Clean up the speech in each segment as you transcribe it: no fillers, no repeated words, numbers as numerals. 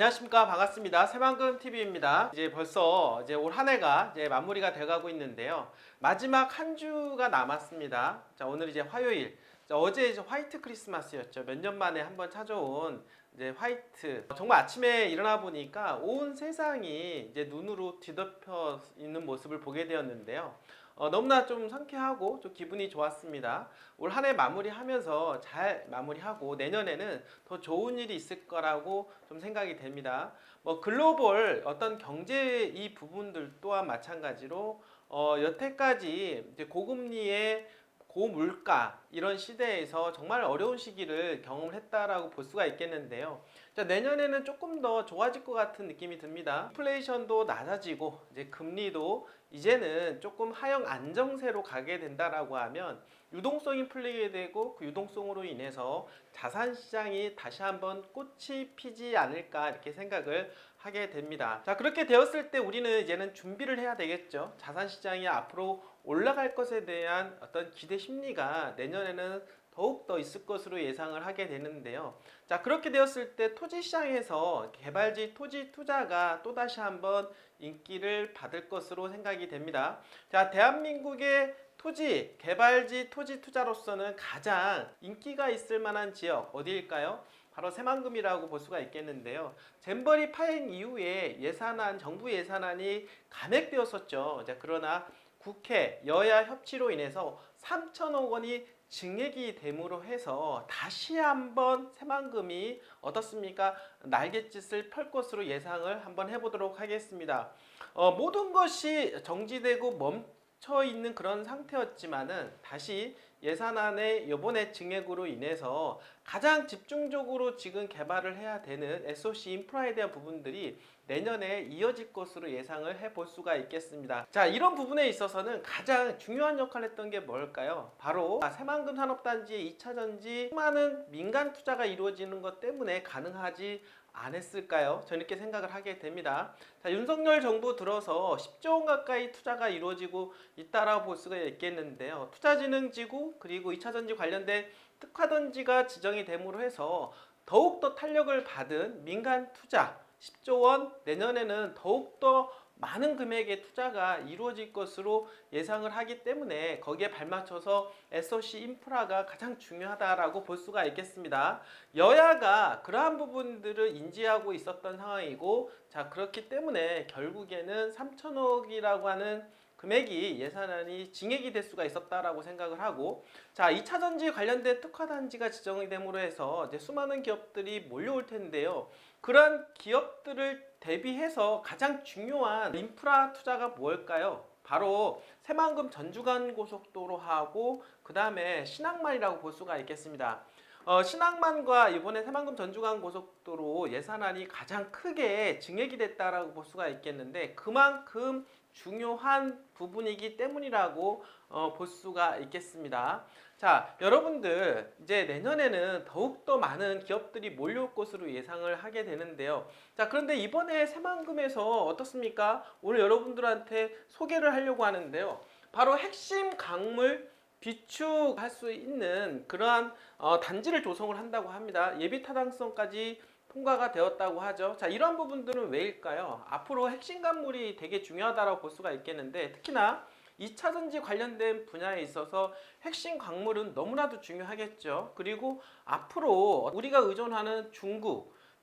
안녕하십니까. 반갑습니다. 새만금 TV입니다. 이제 벌써 올 한 해가 마무리가 돼가고 있는데요. 마지막 한 주가 남았습니다. 자, 오늘 이제 화요일. 자, 어제 이제 화이트 크리스마스였죠. 몇 년 만에 한번 찾아온 이제 화이트. 정말 아침에 일어나 보니까 온 세상이 이제 눈으로 뒤덮여 있는 모습을 보게 되었는데요. 너무나 좀 상쾌하고 좀 기분이 좋았습니다. 올 한 해 마무리하면서 잘 마무리하고 내년에는 더 좋은 일이 있을 거라고 좀 생각이 됩니다. 뭐 글로벌 어떤 경제 이 부분들 또한 마찬가지로 여태까지 이제 고금리의 고물가 이런 시대에서 정말 어려운 시기를 경험했다라고 볼 수가 있겠는데요. 자, 내년에는 조금 더 좋아질 것 같은 느낌이 듭니다. 인플레이션도 낮아지고 이제 금리도 이제는 조금 하향 안정세로 가게 된다라고 하면 유동성이 풀리게 되고 그 유동성으로 인해서 자산 시장이 다시 한번 꽃이 피지 않을까 이렇게 생각을 하게 됩니다. 자, 그렇게 되었을 때 우리는 이제는 준비를 해야 되겠죠. 자산 시장이 앞으로 올라갈 것에 대한 어떤 기대 심리가 내년에는 더욱 더 있을 것으로 예상을 하게 되는데요. 자, 그렇게 되었을 때 토지 시장에서 개발지 토지 투자가 또다시 한번 인기를 받을 것으로 생각이 됩니다. 자, 대한민국의 토지, 개발지 토지 투자로서는 가장 인기가 있을 만한 지역 어디일까요? 바로 새만금이라고 볼 수가 있겠는데요. 잼버리 파행 이후에 정부 예산안이 감액되었었죠. 자, 그러나 국회 여야 협치로 인해서 3천억 원이 증액이 됨으로 해서 다시 한번 새만금이 어떻습니까? 날갯짓을 펼 것으로 예상을 한번 해보도록 하겠습니다. 모든 것이 정지되고 멈춰 있는 그런 상태였지만은 다시 예산안의 이번에 증액으로 인해서 가장 집중적으로 지금 개발을 해야 되는 SOC 인프라에 대한 부분들이 내년에 이어질 것으로 예상을 해볼 수가 있겠습니다. 자, 이런 부분에 있어서는 가장 중요한 역할을 했던 게 뭘까요? 바로 새만금 산업단지의 2차전지 수많은 민간 투자가 이루어지는 것 때문에 가능하지 않았을까요? 저는 이렇게 생각을 하게 됩니다. 자, 윤석열 정부 들어서 10조 원 가까이 투자가 이루어지고 있다라고 볼 수가 있겠는데요. 투자진흥지구 그리고 2차전지 관련된 특화단지가 지정이 됨으로 해서 더욱더 탄력을 받은 민간 투자 10조 원 내년에는 더욱더 많은 금액의 투자가 이루어질 것으로 예상을 하기 때문에 거기에 발맞춰서 SOC 인프라가 가장 중요하다라고 볼 수가 있겠습니다. 여야가 그러한 부분들을 인지하고 있었던 상황이고, 자, 그렇기 때문에 결국에는 3천억이라고 하는 금액이 예산안이 증액이 될 수가 있었다라고 생각을 하고, 자, 2차전지 관련된 특화단지가 지정이 됨으로 해서 이제 수많은 기업들이 몰려올 텐데요. 그런 기업들을 대비해서 가장 중요한 인프라 투자가 뭘까요? 바로 새만금 전주간 고속도로하고 그 다음에 신항만이라고 볼 수가 있겠습니다. 신항만과 이번에 새만금 전주간 고속도로 예산안이 가장 크게 증액이 됐다라고 볼 수가 있겠는데 그만큼 중요한 부분이기 때문이라고 볼 수가 있겠습니다. 자, 여러분들 이제 내년에는 더욱더 많은 기업들이 몰려올 것으로 예상을 하게 되는데요. 자, 그런데 이번에 새만금에서 어떻습니까? 오늘 여러분들한테 소개를 하려고 하는데요. 바로 핵심 강물 비축할 수 있는 그러한 단지를 조성을 한다고 합니다. 예비 타당성까지 통과가 되었다고 하죠. 자, 이런 부분들은 왜일까요? 앞으로 핵심 간물이 되게 중요하다고 볼 수가 있겠는데 특히나 2차전지 관련된 분야에 있어서 핵심 광물은 너무나도 중요하겠죠. 그리고 앞으로 우리가 의존하는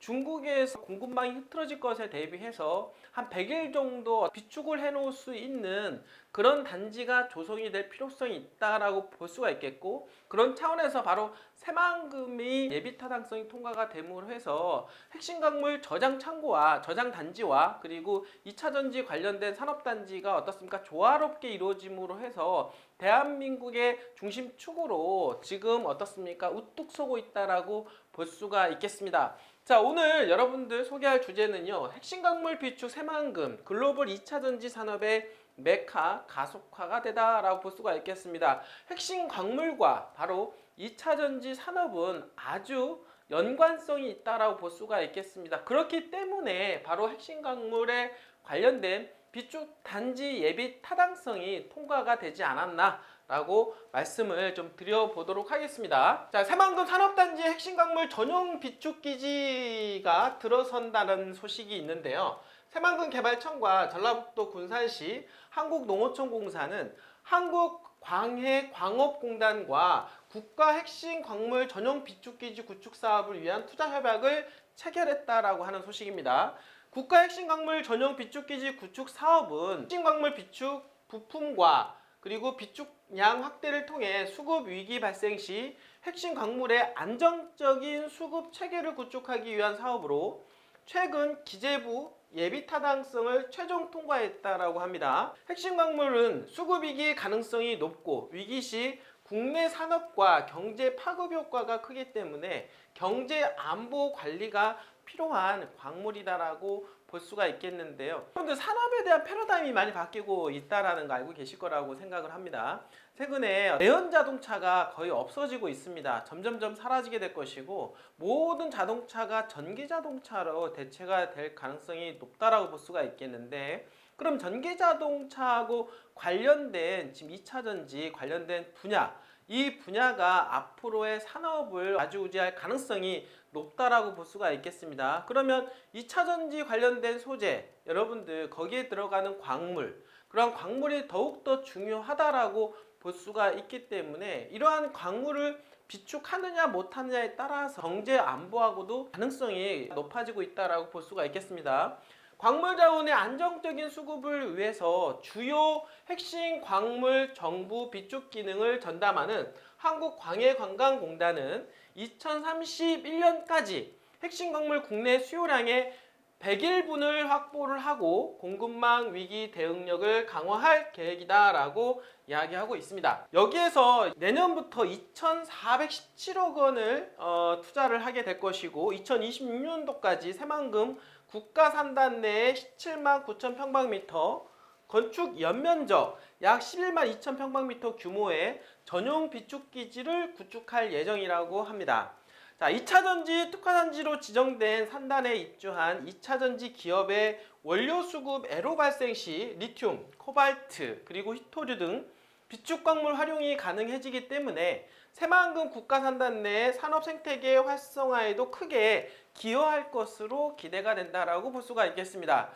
중국에서 공급망이 흐트러질 것에 대비해서 한 100일 정도 비축을 해놓을 수 있는 그런 단지가 조성이 될 필요성이 있다라고 볼 수가 있겠고, 그런 차원에서 바로 새만금이 예비 타당성이 통과가 됨으로 해서 핵심 광물 저장 창고와 저장 단지와 그리고 2차전지 관련된 산업단지가 어떻습니까? 조화롭게 이루어짐으로 해서 대한민국의 중심축으로 지금 어떻습니까? 우뚝 서고 있다라고 볼 수가 있겠습니다. 자, 오늘 여러분들 소개할 주제는요. 핵심 광물 비축 새만금 글로벌 2차전지 산업의 메카 가속화가 되다라고 볼 수가 있겠습니다. 핵심 광물과 바로 2차전지 산업은 아주 연관성이 있다라고 볼 수가 있겠습니다. 그렇기 때문에 바로 핵심 광물에 관련된 비축 단지 예비 타당성이 통과가 되지 않았나 라고 말씀을 좀 드려보도록 하겠습니다. 자, 새만금 산업단지의 핵심 광물 전용 비축기지가 들어선다는 소식이 있는데요. 새만금 개발청과 전라북도 군산시 한국농어촌공사는 한국광해광업공단과 국가 핵심 광물 전용 비축기지 구축 사업을 위한 투자 협약을 체결했다라고 하는 소식입니다. 국가 핵심 광물 전용 비축기지 구축 사업은 핵심 광물 비축 부품과 그리고 비축량 확대를 통해 수급 위기 발생 시 핵심 광물의 안정적인 수급 체계를 구축하기 위한 사업으로 최근 기재부 예비 타당성을 최종 통과했다라고 합니다. 핵심 광물은 수급 위기 가능성이 높고 위기 시 국내 산업과 경제 파급 효과가 크기 때문에 경제 안보 관리가 필요한 광물이다라고 볼 수가 있겠는데요. 여러분들 산업에 대한 패러다임이 많이 바뀌고 있다라는 거 알고 계실 거라고 생각을 합니다. 최근에 내연 자동차가 거의 없어지고 있습니다. 점점점 사라지게 될 것이고 모든 자동차가 전기 자동차로 대체가 될 가능성이 높다라고 볼 수가 있겠는데, 그럼 전기 자동차하고 관련된 지금 2차 전지 관련된 분야, 이 분야가 앞으로의 산업을 좌지우지할 가능성이 높다라고 볼 수가 있겠습니다. 그러면 2차 전지 관련된 소재, 여러분들 거기에 들어가는 광물, 그런 광물이 더욱더 중요하다라고 볼 수가 있기 때문에 이러한 광물을 비축하느냐 못하느냐에 따라서 경제 안보하고도 가능성이 높아지고 있다라고 볼 수가 있겠습니다. 광물 자원의 안정적인 수급을 위해서 주요 핵심 광물 정부 비축 기능을 전담하는 한국광해관광공단은 2031년까지 핵심 광물 국내 수요량의 100일분을 확보를 하고 공급망 위기 대응력을 강화할 계획이다라고 이야기하고 있습니다. 여기에서 내년부터 2,417억 원을 투자를 하게 될 것이고 2026년도까지 새만금 국가 산단 내에 17만 9천 평방미터, 건축 연면적 약 11만 2천 평방미터 규모의 전용 비축기지를 구축할 예정이라고 합니다. 자, 2차전지 특화단지로 지정된 산단에 입주한 2차전지 기업의 원료 수급 애로 발생 시 리튬, 코발트, 그리고 히토류 등 비축광물 활용이 가능해지기 때문에 새만금 국가산단 내 산업 생태계 활성화에도 크게 기여할 것으로 기대가 된다라고 볼 수가 있겠습니다.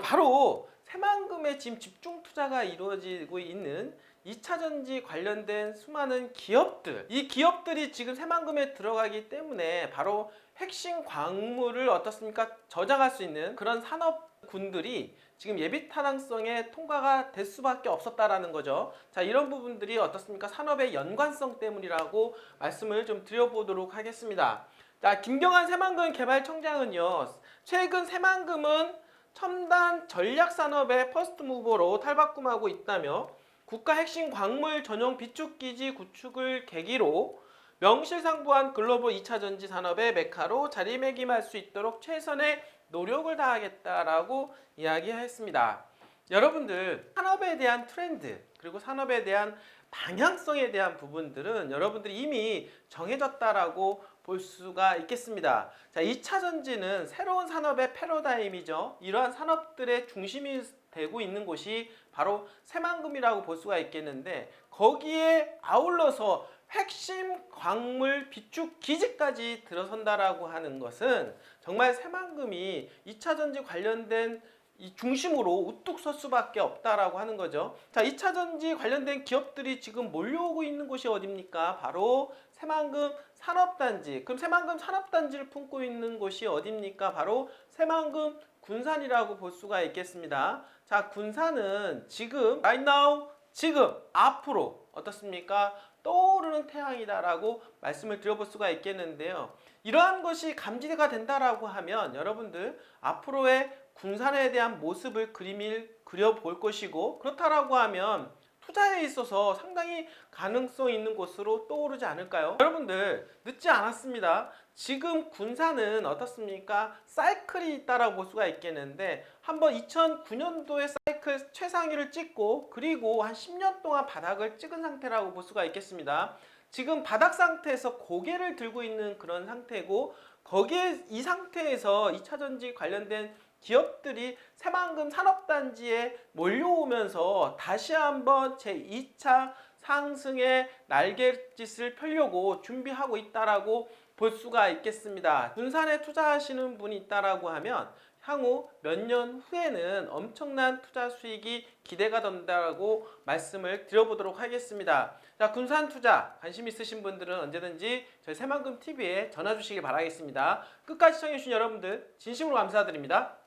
바로 새만금에 지금 집중 투자가 이루어지고 있는 2차전지 관련된 수많은 기업들, 이 기업들이 지금 새만금에 들어가기 때문에 바로 핵심 광물을 어떻습니까? 저장할 수 있는 그런 산업군들이 지금 예비 타당성에 통과가 될 수밖에 없었다라는 거죠. 자, 이런 부분들이 어떻습니까? 산업의 연관성 때문이라고 말씀을 좀 드려보도록 하겠습니다. 자, 김경환 새만금 개발청장은요, 최근 새만금은 첨단 전략산업의 퍼스트 무버로 탈바꿈하고 있다며 국가 핵심 광물 전용 비축기지 구축을 계기로 명실상부한 글로벌 2차 전지 산업의 메카로 자리매김할 수 있도록 최선의 노력을 다하겠다라고 이야기했습니다. 여러분들 산업에 대한 트렌드 그리고 산업에 대한 방향성에 대한 부분들은 여러분들이 이미 정해졌다라고 볼 수가 있겠습니다. 자, 2차 전지는 새로운 산업의 패러다임이죠. 이러한 산업들의 중심이 되고 있는 곳이 바로 새만금이라고 볼 수가 있겠는데, 거기에 아울러서 핵심 광물 비축 기지까지 들어선다라고 하는 것은 정말 새만금이 2차 전지 관련된 이 중심으로 우뚝 설 수밖에 없다라고 하는 거죠. 자, 2차 전지 관련된 기업들이 지금 몰려오고 있는 곳이 어딥니까? 바로 새만금 산업단지. 그럼 새만금 산업단지를 품고 있는 곳이 어딥니까? 바로 새만금 군산이라고 볼 수가 있겠습니다. 자, 군산은 지금 right now, 지금 앞으로 어떻습니까? 떠오르는 태양이다라고 말씀을 드려볼 수가 있겠는데요. 이러한 것이 감지가 된다라고 하면 여러분들 앞으로의 군산에 대한 모습을 그림을 그려볼 것이고, 그렇다라고 하면 투자에 있어서 상당히 가능성 있는 곳으로 떠오르지 않을까요? 여러분들 늦지 않았습니다. 지금 군산은 어떻습니까? 사이클이 있다라고 볼 수가 있겠는데, 한번 2009년도에 사이클 최상위를 찍고 그리고 한 10년 동안 바닥을 찍은 상태라고 볼 수가 있겠습니다. 지금 바닥 상태에서 고개를 들고 있는 그런 상태고, 거기에 이 상태에서 2차전지 관련된 기업들이 새만금 산업단지에 몰려오면서 다시 한번 제2차 상승의 날갯짓을 펴려고 준비하고 있다라고 볼 수가 있겠습니다. 군산에 투자하시는 분이 있다라고 하면 향후 몇 년 후에는 엄청난 투자 수익이 기대가 된다고 말씀을 드려보도록 하겠습니다. 자, 군산 투자 관심 있으신 분들은 언제든지 저희 새만금 TV에 전화 주시길 바라겠습니다. 끝까지 시청해주신 여러분들 진심으로 감사드립니다.